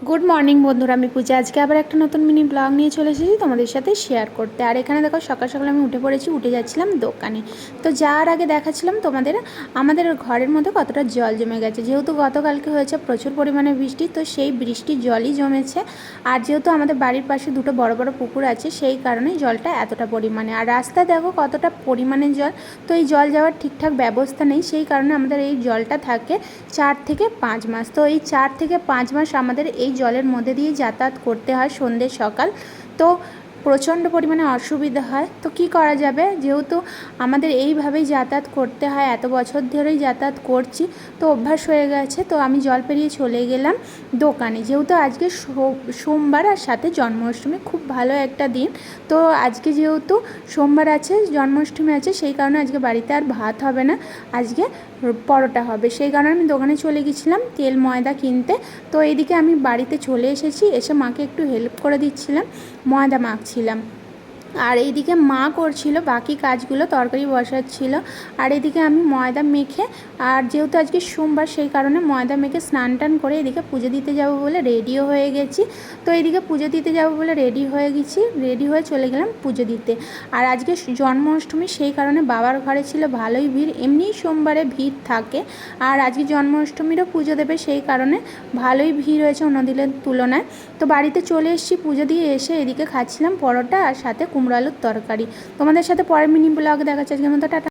Good morning বন্ধুরা, আমি পূজা। আজকে আবার একটা নতুন মিনি ব্লগ নিয়ে চলে এসেছি তোমাদের সাথে শেয়ার করতে। আর এখানে দেখো সকাল সকাল আমি উঠে পড়েছি, উঠে যাচ্ছিলাম দোকানে। তো যাওয়ার আগে দেখাচ্ছিলাম তোমাদের আমাদের ঘরের মধ্যে কতটা জল জমে গেছে। যেহেতু গতকালকে হয়েছে প্রচুর পরিমাণে বৃষ্টি, তো সেই বৃষ্টির জলই জমেছে। আর যেহেতু আমাদের বাড়ির পাশে দুটো বড় বড় পুকুর আছে, সেই কারণে জলটা এতটা পরিমাণে। আর রাস্তায় দেখো কতটা পরিমাণে জল। তো এই জল যাওয়ার ঠিকঠাক ব্যবস্থা নেই, সেই কারণে আমাদের এই জলটা থাকে 4 থেকে 5 মাস। তো এই 4 থেকে 5 মাস আমাদের এই জলের মধ্যে দিয়ে যাতায়াত করতে হয় সন্ধ্যে সকাল। তো প্রচণ্ড পরিমাণে অসুবিধা হয়। তো কি করা যাবে, যেহেতু আমাদের এইভাবেই যাতায়াত করতে হয়, এত বছর ধরেই যাতায়াত করছি, তো অভ্যাস হয়ে গেছে। তো আমি জল পেরিয়ে চলে গেলাম দোকানে। যেহেতু আজকে সোমবার আর সাথে জন্মাষ্টমী, খুব ভালো একটা দিন। তো আজকে যেহেতু সোমবার আছে, জন্মাষ্টমী আছে, সেই কারণে আজকে বাড়িতে আর ভাত হবে না, আজকে পরোটা হবে। সেই কারণে আমি দোকানে চলে গেছিলাম তেল ময়দা কিনতে। তো এইদিকে আমি বাড়িতে চলে এসেছি, এসে মাকে একটু হেল্প করে দিচ্ছিলাম, ময়দা মাখছিলাম। আর এইদিকে মা করছিল বাকি কাজগুলো, তরকারি বসাচ্ছিল। আর এদিকে আমি ময়দা মেখে, আর যেহেতু আজকে সোমবার, সেই কারণে ময়দা মেখে স্নান টান করে এদিকে পুজো দিতে যাব বলে রেডিও হয়ে গেছি। তো এইদিকে পুজো দিতে যাব বলে রেডি হয়ে গেছি, রেডি হয়ে চলে গেলাম পুজো দিতে। আর আজকে জন্মাষ্টমী, সেই কারণে বাবার ঘরে ছিল ভালোই ভিড়। এমনিই সোমবারে ভিড় থাকে, আর আজকে জন্মাষ্টমীরও পুজো দেবে, সেই কারণে ভালোই ভিড় হয়েছে অন্য দিনের তুলনায়। তো বাড়িতে চলে এসেছি, পুজো দিয়ে এসে এদিকে খাচ্ছিলাম পরোটা আর সাথে কুমড়ো আলুর তরকারি। তোমাদের সাথে পরের মিনি ব্লগ দেখাচ্ছি। আজকের মতো টাটা।